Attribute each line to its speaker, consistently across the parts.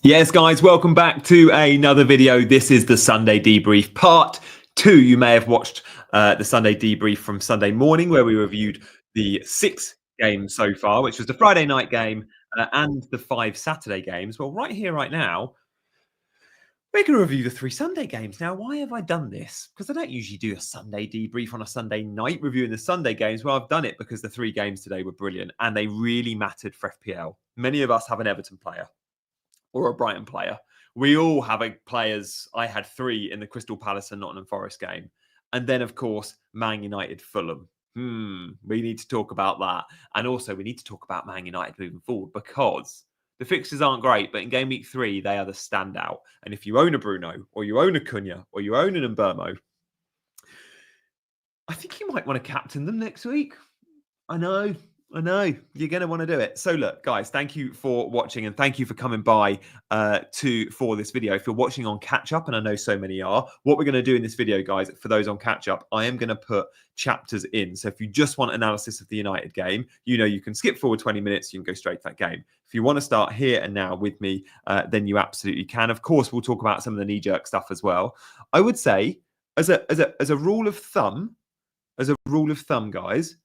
Speaker 1: Yes, guys, welcome back to another video. This is the Sunday debrief part 2. You may have watched the Sunday debrief from Sunday morning where we reviewed the 6 games so far, which was the Friday night game and the 5 Saturday games. Well, right here, right now, we're going to review the 3 Sunday games. Now, why have I done this? Because I don't usually do a Sunday debrief on a Sunday night reviewing the Sunday games. Well, I've done it because the 3 games today were brilliant and they really mattered for FPL. Many of us have an Everton player or a Brighton player. We all have players. I had 3 in the Crystal Palace and Nottingham Forest game. And then, of course, Man United, Fulham. We need to talk about that. And also, we need to talk about Man United moving forward because the fixtures aren't great, but in game week 3, they are the standout. And if you own a Bruno, or you own a Cunha, or you own an Mbermo, I think you might want to captain them next week. I know. You're going to want to do it. So look, guys, thank you for watching and thank you for coming by for this video. If you're watching on catch up, and I know so many are, what we're going to do in this video, guys, for those on catch up, I am going to put chapters in. So if you just want analysis of the United game, you can skip forward 20 minutes, you can go straight to that game. If you want to start here and now with me, then you absolutely can. Of course, we'll talk about some of the knee-jerk stuff as well. I would say, as a rule of thumb, guys,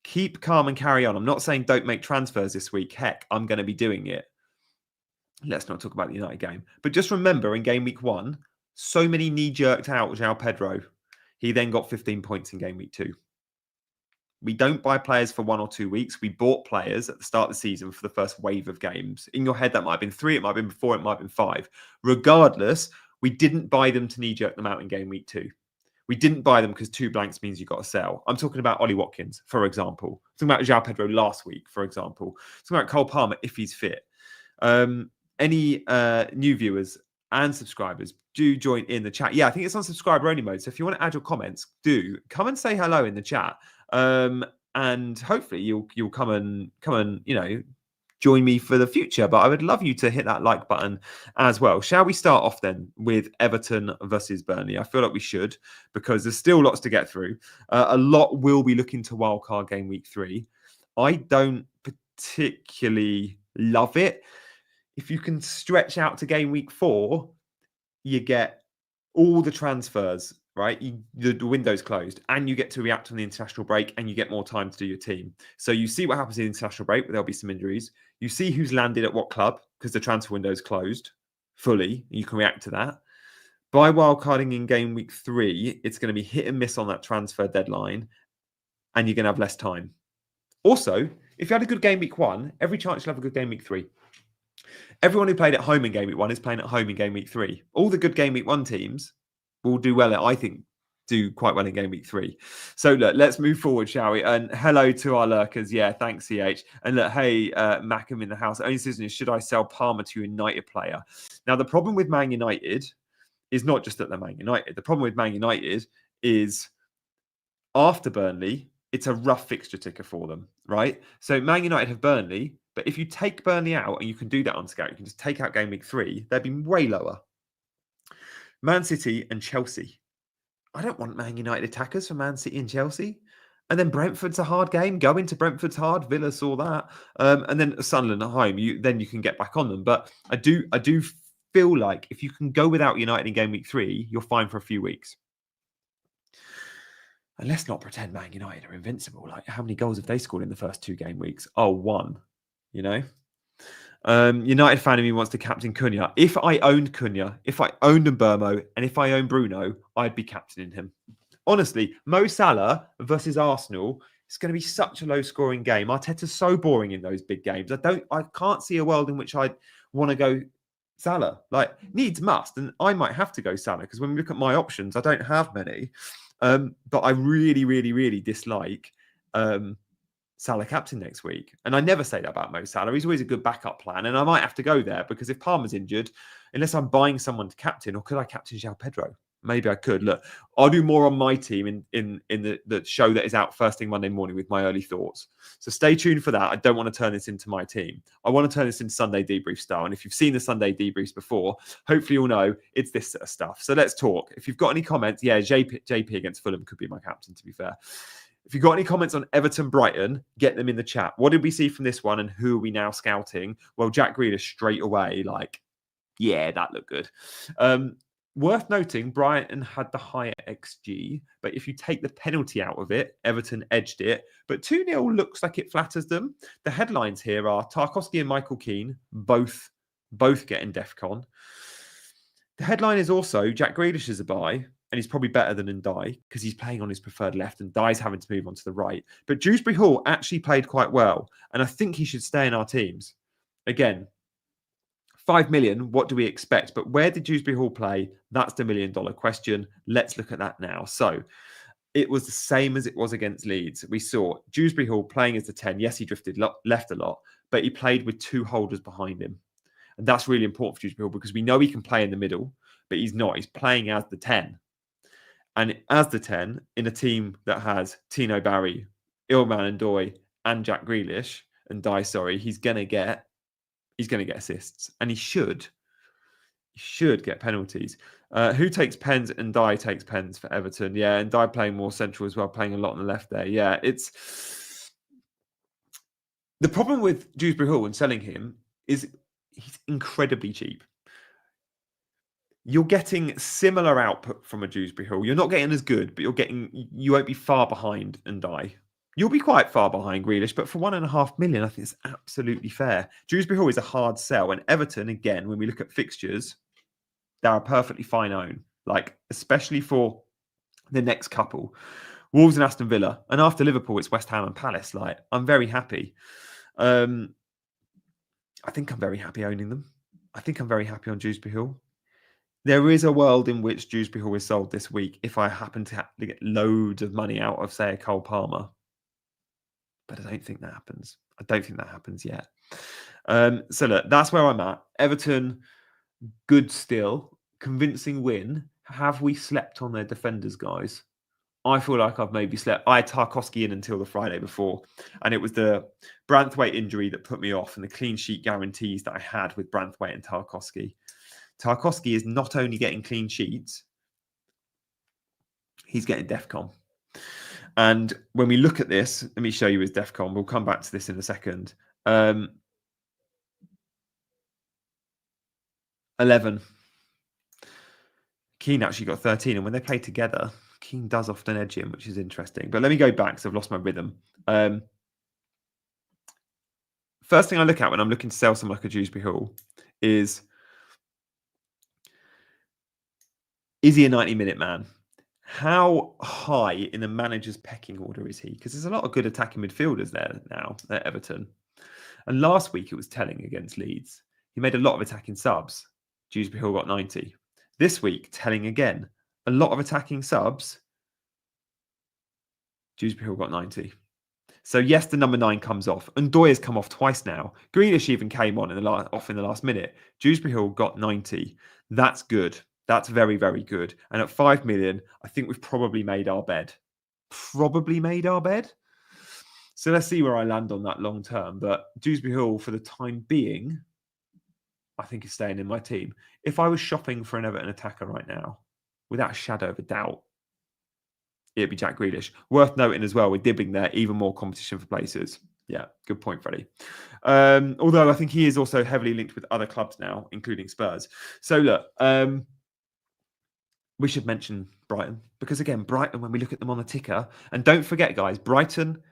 Speaker 1: keep calm and carry on. I'm not saying don't make transfers this week. Heck, I'm going to be doing it. Let's not talk about the United game. But just remember, in game week 1, so many knee-jerked out João Pedro. He then got 15 points in game week 2. We don't buy players for 1 or 2 weeks. We bought players at the start of the season for the first wave of games. In your head, that might have been 3, it might have been 4, it might have been 5. Regardless, we didn't buy them to knee-jerk them out in game week 2. We didn't buy them because 2 blanks means you've got to sell. I'm talking about Ollie Watkins, for example. I'm talking about João Pedro last week, for example. I'm talking about Cole Palmer if he's fit. Any new viewers and subscribers, do join in the chat. Yeah, I think it's on subscriber only mode. So if you want to add your comments, do come and say hello in the chat. And hopefully you'll come and join me for the future, but I would love you to hit that like button as well. Shall we start off then with Everton versus Burnley? I feel like we should because there's still lots to get through. A lot will be looking to wildcard game week 3. I don't particularly love it. If you can stretch out to game week 4, you get all the transfers, right? The window's closed and you get to react on the international break and you get more time to do your team. So you see what happens in the international break, where there'll be some injuries. You see who's landed at what club because the transfer window is closed fully. You can react to that. By wildcarding in game week 3, it's going to be hit and miss on that transfer deadline and you're going to have less time. Also, if you had a good game week 1, every chance you'll have a good game week 3. Everyone who played at home in game week 1 is playing at home in game week 3. All the good game week 1 teams will do well, I think, do quite well in game week 3. So look, let's move forward, shall we? And hello to our lurkers. Yeah, thanks, CH. And look, hey, Mackham in the house. Only decision is, should I sell Palmer to a United player? Now, the problem with Man United is not just that they're Man United. The problem with Man United is after Burnley, it's a rough fixture ticker for them, right? So Man United have Burnley, but if you take Burnley out, and you can do that on Scout, you can just take out game week 3, they'd be way lower. Man City and Chelsea. I don't want Man United attackers for Man City and Chelsea. And then Brentford's a hard game. Go into Brentford's hard. Villa saw that. And then Sunderland at home. Then you can get back on them. But I do feel like if you can go without United in game week 3, you're fine for a few weeks. And let's not pretend Man United are invincible. Like, how many goals have they scored in the first 2 game weeks? Oh, 1. United fan of me wants to captain Cunha. If I owned Cunha, if I owned Mbermo, and if I owned Bruno, I'd be captaining him. Honestly, Mo Salah versus Arsenal, it's going to be such a low-scoring game. Arteta's so boring in those big games. I can't see a world in which I'd want to go Salah. Like, needs must, and I might have to go Salah because when we look at my options, I don't have many. But I really, really, really dislike Salah captain next week. And I never say that about Mo Salah. He's always a good backup plan. And I might have to go there because if Palmer's injured, unless I'm buying someone to captain, or could I captain João Pedro? Maybe I could. Look, I'll do more on my team in the show that is out first thing Monday morning with my early thoughts. So stay tuned for that. I don't want to turn this into my team. I want to turn this into Sunday debrief style. And if you've seen the Sunday debriefs before, hopefully you'll know it's this sort of stuff. So let's talk. If you've got any comments, yeah, JP against Fulham could be my captain, to be fair. If you've got any comments on Everton Brighton, get them in the chat. What did we see from this one and who are we now scouting? Well, Jack Grealish straight away, like, yeah, that looked good. Worth noting, Brighton had the higher XG, but if you take the penalty out of it, Everton edged it. But 2-0 looks like it flatters them. The headlines here are Tarkowski and Michael Keane, both getting DEFCON. The headline is also Jack Grealish is a buy, and he's probably better than Ndai because he's playing on his preferred left and Ndai's having to move on to the right. But Dewsbury Hall actually played quite well, and I think he should stay in our teams. Again, 5 million, what do we expect? But where did Dewsbury Hall play? That's the $1 million question. Let's look at that now. So it was the same as it was against Leeds. We saw Dewsbury Hall playing as the 10. Yes, he drifted left a lot, but he played with 2 holders behind him. And that's really important for Dewsbury Hall because we know he can play in the middle, but he's not. He's playing as the 10. And as the 10, in a team that has Tino Barry, Ilman Ndoye, and Jack Grealish, he's going to get assists, and he should get penalties. Who takes pens? And Ndai takes pens for Everton. Yeah, and Ndai playing more central as well, playing a lot on the left there. Yeah, it's the problem with Dewsbury Hall and selling him is he's incredibly cheap. You're getting similar output from a Dewsbury Hall. You're not getting as good, but you won't be far behind Ndai. You'll be quite far behind Grealish, but for 1.5 million, I think it's absolutely fair. Dewsbury Hall is a hard sell. And Everton, again, when we look at fixtures, they're a perfectly fine own. Like, especially for the next couple. Wolves and Aston Villa. And after Liverpool, it's West Ham and Palace. Like, I'm very happy. I think I'm very happy owning them. I think I'm very happy on Dewsbury Hall. There is a world in which Dewsbury Hall is sold this week if I happen to get loads of money out of, say, a Cole Palmer. But I don't think that happens. I don't think that happens yet. So look, that's where I'm at. Everton, good still. Convincing win. Have we slept on their defenders, guys? I feel like I've maybe slept. I had Tarkowski in until the Friday before. And it was the Branthwaite injury that put me off and the clean sheet guarantees that I had with Branthwaite and Tarkowski. Tarkowski is not only getting clean sheets, he's getting DEFCON. And when we look at this, let me show you his DEFCON. We'll come back to this in a second. 11. Keane actually got 13. And when they play together, Keane does often edge him, which is interesting. But let me go back because I've lost my rhythm. First thing I look at when I'm looking to sell someone like a Dewsbury Hall is he a 90-minute man? How high in the manager's pecking order is he? Because there's a lot of good attacking midfielders there now at Everton. And last week it was telling against Leeds. He made a lot of attacking subs. Dewsbury Hall got 90. This week, telling again. A lot of attacking subs. Dewsbury Hall got 90. So yes, the number 9 comes off. And Ndoye has come off twice now. Grealish even came on off in the last minute. Dewsbury Hall got 90. That's good. That's very, very good. And at 5 million, I think we've probably made our bed. Probably made our bed. So let's see where I land on that long term. But Dewsbury Hall, for the time being, I think is staying in my team. If I was shopping for an Everton attacker right now, without a shadow of a doubt, it'd be Jack Grealish. Worth noting as well, we're dibbing there, even more competition for places. Yeah, good point, Freddie. Although I think he is also heavily linked with other clubs now, including Spurs. So look, we should mention Brighton because, again, Brighton, when we look at them on the ticker, and don't forget, guys, Brighton,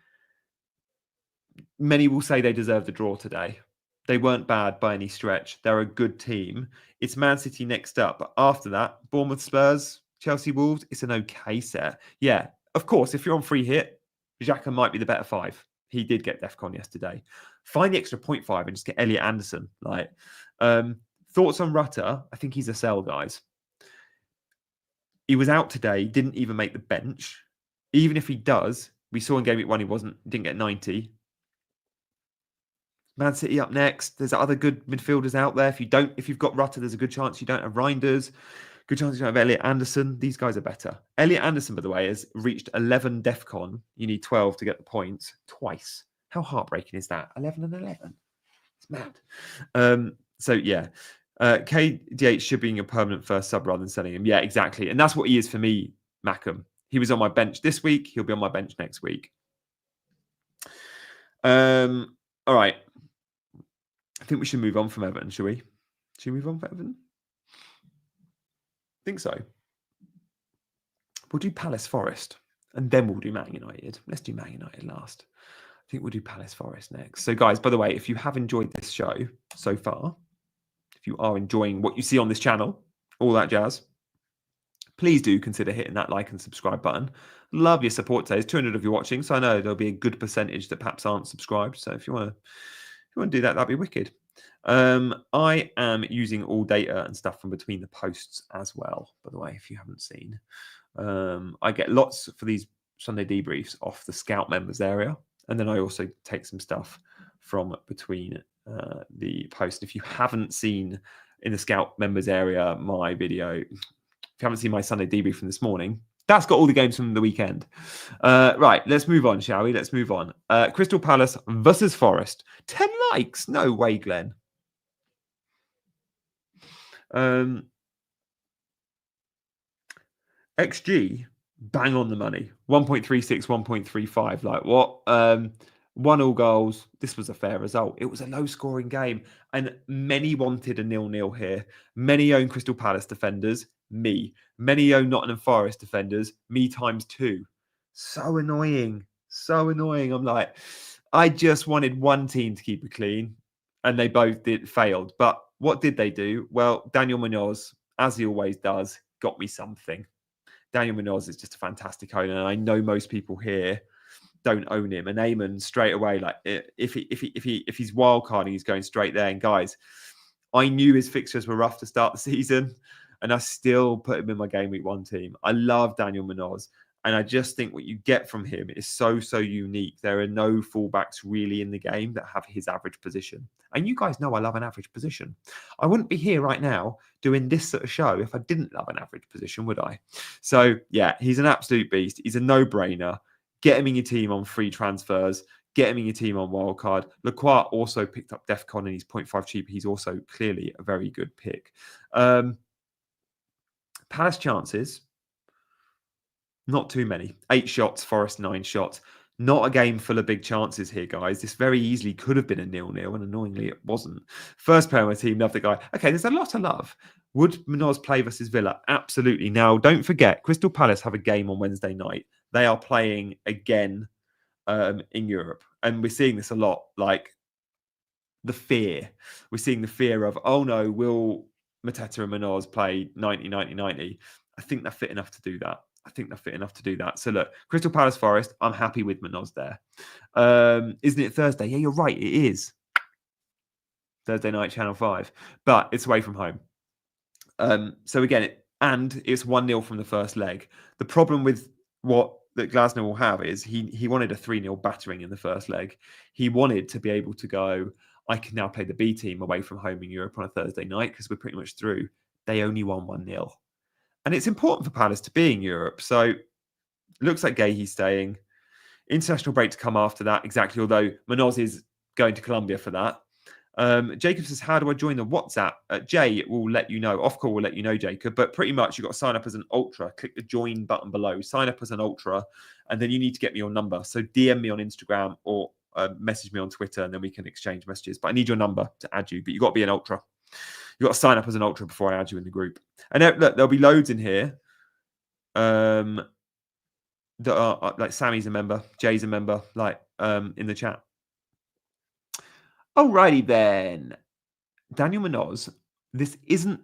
Speaker 1: many will say they deserve the draw today. They weren't bad by any stretch. They're a good team. It's Man City next up. But after that, Bournemouth, Spurs, Chelsea, Wolves, it's an okay set. Yeah, of course, if you're on free hit, Xhaka might be the better 5. He did get DEFCON yesterday. Find the extra 0.5 and just get Elliot Anderson. Thoughts on Rutter? I think he's a sell, guys. He was out today, didn't even make the bench. Even if he does, we saw in Gameweek 1 he didn't get 90. Man City up next. There's other good midfielders out there. If you've got Rutter, there's a good chance you don't have Reinders. Good chance you don't have Elliot Anderson. These guys are better. Elliot Anderson, by the way, has reached 11 DEFCON. You need 12 to get the points twice. How heartbreaking is that? 11 and 11. It's mad. So yeah. KDH should be a permanent first sub rather than selling him. Yeah, exactly. And that's what he is for me, Mackham. He was on my bench this week. He'll be on my bench next week. All right. I think we should move on from Everton, shall we? Should we move on from Everton? I think so. We'll do Palace Forest, and then we'll do Man United. Let's do Man United last. I think we'll do Palace Forest next. So, guys, by the way, if you have enjoyed this show so far, if you are enjoying what you see on this channel, all that jazz, please do consider hitting that like and subscribe button. Love your support today. There's 200 of you watching, so I know there'll be a good percentage that perhaps aren't subscribed. So if you want to do that, that'd be wicked. I am using all data and stuff from between the posts as well, by the way, if you haven't seen. I get lots for these Sunday debriefs off the Scout members area. And then I also take some stuff from between the posts. If you haven't seen in the Scout members area my video, if you haven't seen my Sunday debrief from this morning, that's got all the games from the weekend. Right, let's move on, shall we? Let's move on. Crystal Palace versus Forest. 10 likes. No way, Glenn. XG, bang on the money. 1.36, 1.35. Like what? 1-1 goals. This was a fair result. It was a low-scoring game, and many wanted a 0-0 here. Many own Crystal Palace defenders. Me. Many own Nottingham Forest defenders. Me times 2. So annoying. So annoying. I'm like, I just wanted one team to keep it clean, and they both failed. But what did they do? Well, Daniel Munoz, as he always does, got me something. Daniel Munoz is just a fantastic owner, and I know most people here don't own him. And Eamon straight away, like if he's wild carding, he's going straight there. And guys, I knew his fixtures were rough to start the season, and I still put him in my Game Week 1 team. I love Daniel Munoz, and I just think what you get from him is so unique. There are no fullbacks really in the game that have his average position. And you guys know I love an average position. I wouldn't be here right now doing this sort of show if I didn't love an average position, would I? So, yeah, he's an absolute beast. He's a no-brainer. Get him in your team on free transfers. Get him in your team on wildcard. Lacroix also picked up DEFCON and he's 0.5 cheap. He's also clearly a very good pick. Palace chances, not too many. 8 shots, Forest 9 shots. Not a game full of big chances here, guys. This very easily could have been a 0-0, and annoyingly it wasn't. First player on my team, love the guy. Okay, there's a lot of love. Would Munoz play versus Villa? Absolutely. Now, don't forget, Crystal Palace have a game on Wednesday night. They are playing again in Europe. And we're seeing this a lot, like the fear. We're seeing the fear of, oh no, will Mateta and Munoz play 90, 90, 90? I think they're fit enough to do that. So look, Crystal Palace Forest, I'm happy with Munoz there. Isn't it Thursday? Yeah, you're right. It is. Thursday night, Channel 5. But it's away from home. So again, it's 1-0 from the first leg. The problem with what that Glasner will have is he wanted a 3-0 battering in the first leg. He wanted to be able to go, I can now play the B team away from home in Europe on a Thursday night because we're pretty much through. They only won 1-0. And it's important for Palace to be in Europe. So it looks like Gahey's staying. International break to come after that, exactly, although Munoz is going to Colombia for that. Jacob says, how do I join the WhatsApp? Jay will let you know. Off call will let you know, Jacob. But pretty much you've got to sign up as an ultra. Click the join button below. Sign up as an ultra. And then you need to get me your number. So DM me on Instagram or message me on Twitter, and then we can exchange messages. But I need your number to add you. But you've got to be an ultra. You've got to sign up as an ultra before I add you in the group. And look, there'll be loads in here. That are like Sammy's a member, Jay's a member, like in the chat. Alrighty then. Daniel Munoz, this isn't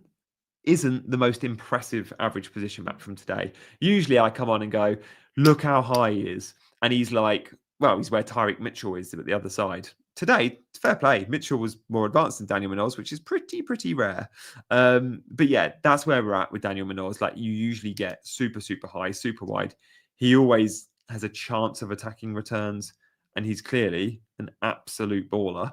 Speaker 1: the most impressive average position map from today. Usually I come on and go, look how high he is. And he's like, well, he's where Tyreek Mitchell is at the other side. Today, fair play. Mitchell was more advanced than Daniel Munoz, which is pretty rare. But yeah, that's where we're at with Daniel Munoz. Like, you usually get super high, super wide. He always has a chance of attacking returns, and he's clearly an absolute baller.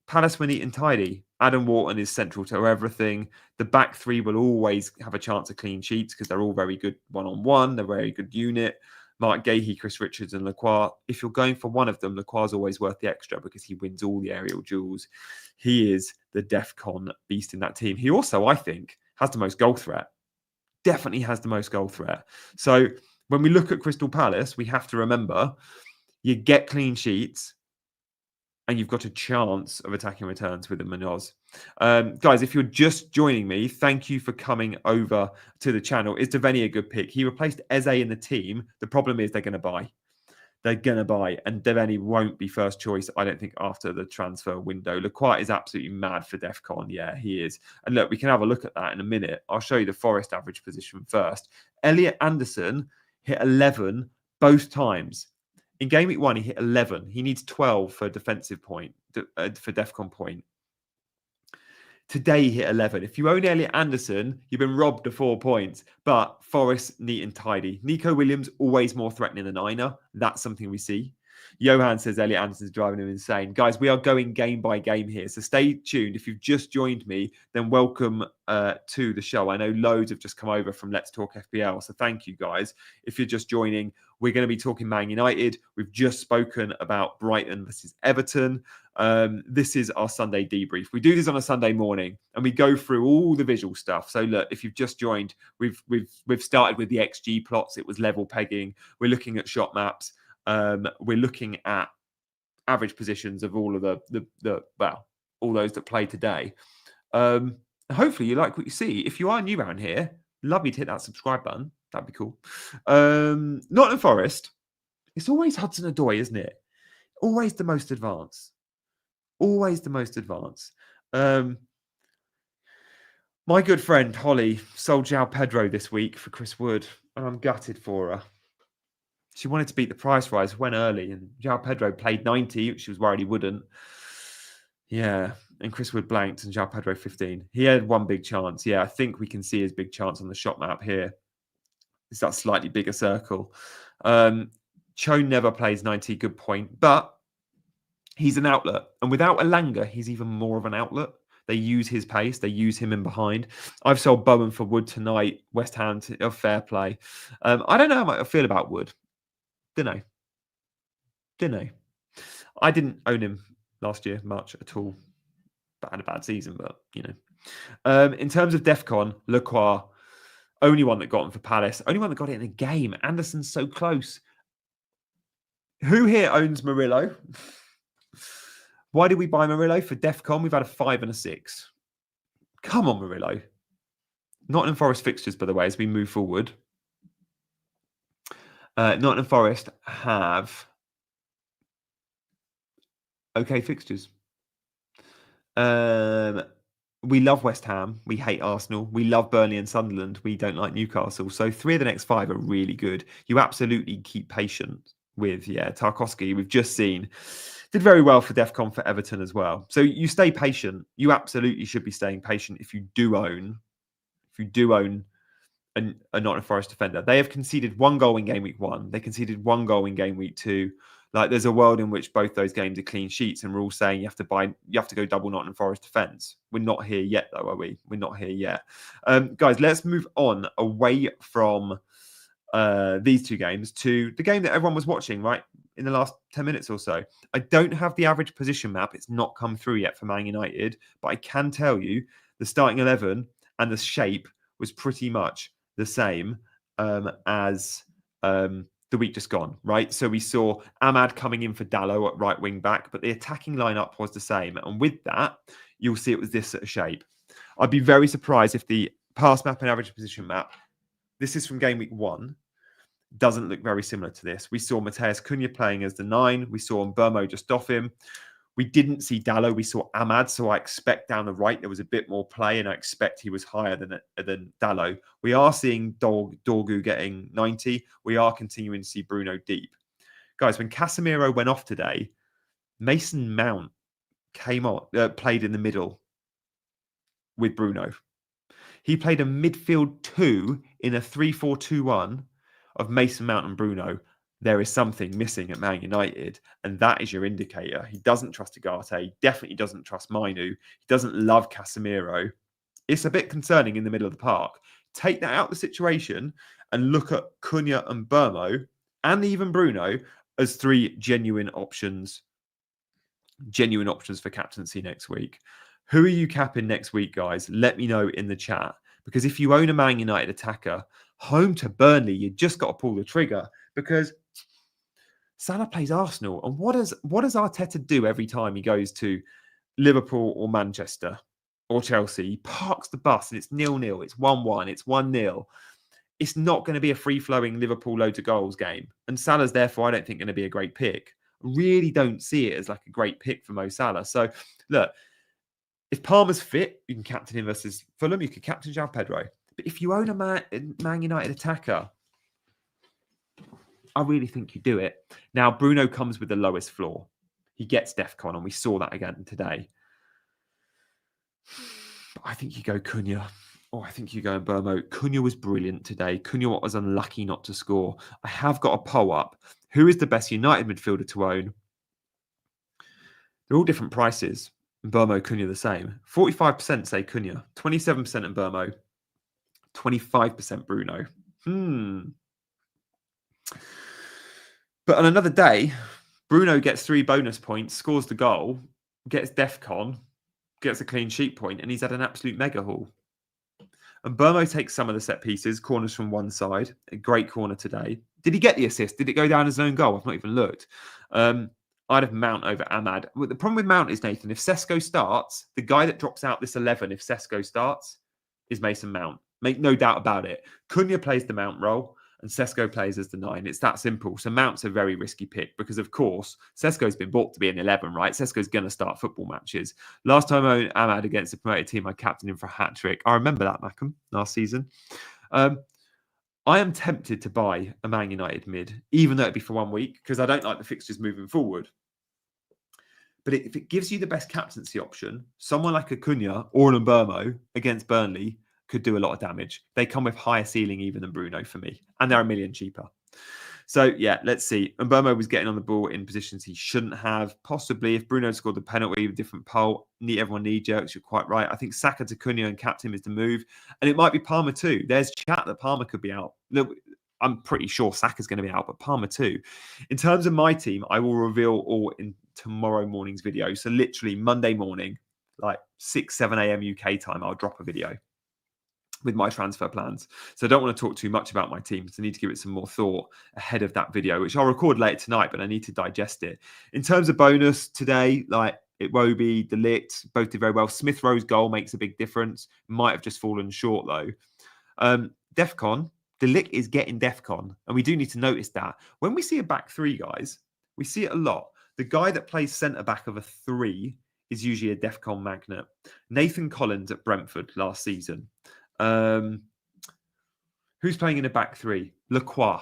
Speaker 1: Palace were neat and tidy. Adam Wharton is central to everything. The back three will always have a chance of clean sheets because they're all very good one-on-one. They're a very good unit. Mark Gahey, Chris Richards, and Lacroix. If you're going for one of them, Lacroix is always worth the extra because he wins all the aerial duels. He is the DEFCON beast in that team. He also, I think, has the most goal threat. Definitely has the most goal threat. So when we look at Crystal Palace, we have to remember you get clean sheets and you've got a chance of attacking returns with the Munoz. Guys, if you're just joining me, thank you for coming over to the channel. Is Devaney a good pick? He replaced Eze in the team. The problem is they're going to buy. They're going to buy. And Devaney won't be first choice, I don't think, after the transfer window. Lequart is absolutely mad for DEFCON. Yeah, he is. And look, we can have a look at that in a minute. I'll show you the Forest average position first. Elliot Anderson hit 11 both times. In game week 1, he hit 11. He needs 12 for defensive point, for DEFCON point. Today, he hit 11. If you own Elliot Anderson, you've been robbed of 4 points. But Forest, neat and tidy. Nico Williams, always more threatening than Aina. That's something we see. Johan says Elliot Anderson's driving him insane. Guys, we are going game by game here. So stay tuned. If you've just joined me, then welcome to the show. I know loads have just come over from Let's Talk FPL. So thank you, guys. If you're just joining, we're going to be talking Man United. We've just spoken about Brighton versus Everton. This is our Sunday debrief. We do this on a Sunday morning and we go through all the visual stuff. So look, if you've just joined, we've started with the XG plots. It was level pegging. We're looking at shot maps. We're looking at average positions of all of all those that play today. Hopefully you like what you see. If you are new around here, love you to hit that subscribe button. That'd be cool. Nottingham Forest. It's always Hudson-Odoi, isn't it? Always the most advanced. Always the most advanced. My good friend Holly sold João Pedro this week for Chris Wood, and I'm gutted for her. She wanted to beat the price rise, went early, and João Pedro played 90, which she was worried he wouldn't. Yeah, and Chris Wood blanked, and João Pedro 15. He had one big chance. Yeah, I think we can see his big chance on the shot map here. It's that slightly bigger circle. Cho never plays 90, good point, but he's an outlet. And without Elanga, he's even more of an outlet. They use his pace. They use him in behind. I've sold Bowen for Wood tonight. West Ham, fair play. I don't know how I feel about Wood. Don't know. I didn't own him last year much at all. But had a bad season, but, you know. In terms of DEFCON, Lequart, only one that got him for Palace. Only one that got it in a game. Anderson's so close. Who here owns Murillo? Why did we buy Murillo? For DEFCON, we've had a 5 and a 6. Come on, Murillo. Nottingham Forest fixtures, by the way, as we move forward. Nottingham Forest have okay fixtures. We love West Ham. We hate Arsenal. We love Burnley and Sunderland. We don't like Newcastle. So 3 of the next 5 are really good. You absolutely keep patient with, Tarkowski. We've just seen did very well for DEFCON for Everton as well. So you stay patient. You absolutely should be staying patient if you do own a Nottingham Forest defender. They have conceded 1 goal in game week 1. They conceded 1 goal in game week 2. Like, there's a world in which both those games are clean sheets, and we're all saying you have to go double Nottingham Forest defence. We're not here yet, though, are we? We're not here yet. Guys, let's move on away from these 2 games to the game that everyone was watching, right, in the last 10 minutes or so. I don't have the average position map. It's not come through yet for Man United, but I can tell you the starting 11 and the shape was pretty much the same as the week just gone, right? So we saw Ahmad coming in for Dallo at right wing back, but the attacking lineup was the same. And with that, you'll see it was this sort of shape. I'd be very surprised if the pass map and average position map, this is from game week 1, doesn't look very similar to this. We saw Mateus Cunha playing as the 9. We saw Mbermo just off him. We didn't see Dallo. We saw Ahmad. So I expect down the right, there was a bit more play, and I expect he was higher than Dallo. We are seeing Dorgu getting 90. We are continuing to see Bruno deep. Guys, when Casemiro went off today, Mason Mount came on, played in the middle with Bruno. He played a midfield 2 in a 3-4-2-1 of Mason Mount and Bruno. There is something missing at Man United, and that is your indicator. He doesn't trust Ugarte, definitely doesn't trust Mainu, he doesn't love Casemiro. It's a bit concerning in the middle of the park. Take that out of the situation and look at Cunha and Mbermo, and even Bruno, as 3 genuine options for captaincy next week. Who are you capping next week, guys? Let me know in the chat. Because if you own a Man United attacker, Home to Burnley, you just got to pull the trigger because Salah plays Arsenal. And what does Arteta do every time he goes to Liverpool or Manchester or Chelsea? He parks the bus and it's 0-0, it's 1-1, it's 1-0. It's not going to be a free-flowing Liverpool loads of goals game. And Salah's therefore, I don't think, going to be a great pick. Really don't see it as like a great pick for Mo Salah. So, look, if Palmer's fit, you can captain him versus Fulham. You could captain João Pedro. But if you own a Man United attacker, I really think you do it. Now, Bruno comes with the lowest floor. He gets DEFCON, and we saw that again today. But I think you go Cunha. I think you go in Burmo. Cunha was brilliant today. Cunha was unlucky not to score. I have got a poll up. Who is the best United midfielder to own? They're all different prices. Burmo, Cunha the same. 45% say Cunha. 27% in Burmo. 25% Bruno. But on another day, Bruno gets 3 bonus points, scores the goal, gets DEFCON, gets a clean sheet point, and he's had an absolute mega haul. And Burmo takes some of the set pieces, corners from one side. A great corner today. Did he get the assist? Did it go down as an own goal? I've not even looked. I'd have Mount over Ahmad. Well, the problem with Mount is, Nathan, if Sesko starts, the guy that drops out this 11, if Sesko starts, is Mason Mount. Make no doubt about it. Cunha plays the Mount role and Sesko plays as the 9. It's that simple. So Mount's a very risky pick because, of course, Sesko's been bought to be an 11, right? Sesko's going to start football matches. Last time I owned Ahmad against a promoted team, I captained him for a hat-trick. I remember that, Mackham, last season. I am tempted to buy a Man United mid, even though it'd be for 1 week, because I don't like the fixtures moving forward. But if it gives you the best captaincy option, someone like a Cunha or an Mbermo against Burnley could do a lot of damage. They come with higher ceiling even than Bruno for me, and they're $1 million cheaper. So, yeah, let's see. Mbermo was getting on the ball in positions he shouldn't have. Possibly, if Bruno scored the penalty with a different poll, everyone knee jerks, you're quite right. I think Saka to Cunha and captain is the move. And it might be Palmer too. There's chat that Palmer could be out. Look, I'm pretty sure Saka's going to be out, but Palmer too. In terms of my team, I will reveal all in tomorrow morning's video. So literally Monday morning, like 6, 7 a.m. UK time, I'll drop a video with my transfer plans. So I don't want to talk too much about my team because I need to give it some more thought ahead of that video, which I'll record later tonight, but I need to digest it. In terms of bonus today, like Iwobi, De Ligt, both did very well. Smith Rowe's goal makes a big difference. Might have just fallen short though. DEFCON, De Ligt is getting DEFCON, and we do need to notice that. When we see a back 3, guys, we see it a lot. The guy that plays centre-back of a 3 is usually a DEFCON magnet. Nathan Collins at Brentford last season. Who's playing in a back 3? Lacroix.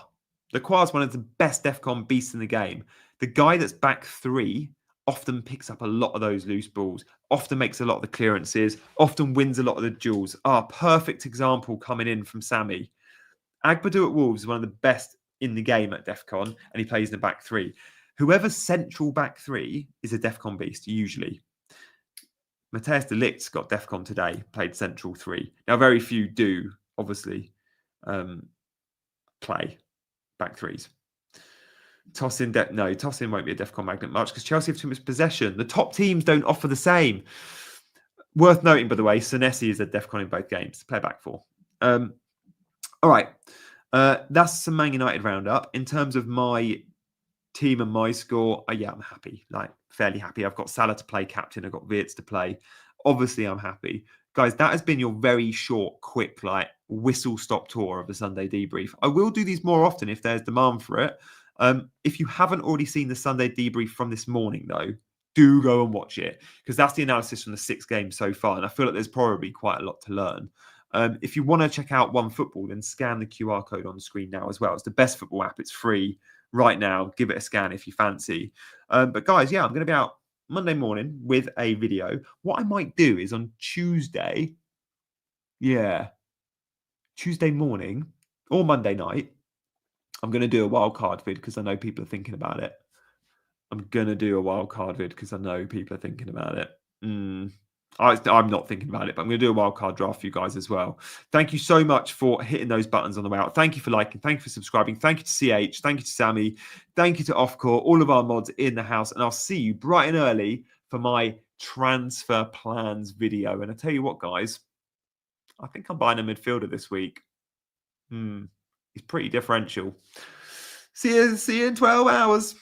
Speaker 1: Lacroix is one of the best DEFCON beasts in the game. The guy that's back 3 often picks up a lot of those loose balls, often makes a lot of the clearances, often wins a lot of the duels. Perfect example coming in from Sammy. Agbadu at Wolves is one of the best in the game at DEFCON, and he plays in the back 3. Whoever's central back 3 is a DEFCON beast, usually. Matthias De Ligt's got DEFCON today, played central 3. Now, very few do, obviously, play back 3s. Tosin won't be a DEFCON magnet much because Chelsea have too much possession. The top teams don't offer the same. Worth noting, by the way, Senesi is a DEFCON in both games. Play back 4. All right. That's some Man United roundup. In terms of my team and my score, yeah, I'm happy. Like, fairly happy. I've got Salah to play captain. I've got Wirtz to play. Obviously, I'm happy. Guys, that has been your very short, quick, like, whistle-stop tour of the Sunday debrief. I will do these more often if there's demand for it. If you haven't already seen the Sunday debrief from this morning, though, do go and watch it, because that's the analysis from the 6 games so far, and I feel like there's probably quite a lot to learn. If you want to check out OneFootball, then scan the QR code on the screen now as well. It's the best football app. It's free right now. Give it a scan if you fancy. But guys, yeah, I'm going to be out Monday morning with a video. What I might do is on Tuesday morning or Monday night, I'm going to do a wildcard vid because I know people are thinking about it. I'm going to do a wildcard vid because I know people are thinking about it. I'm not thinking about it, but I'm going to do a wildcard draft for you guys as well. Thank you so much for hitting those buttons on the way out. Thank you for liking. Thank you for subscribing. Thank you to CH. Thank you to Sammy. Thank you to Offcore, all of our mods in the house. And I'll see you bright and early for my transfer plans video. And I tell you what, guys, I think I'm buying a midfielder this week. He's pretty differential. See you in 12 hours.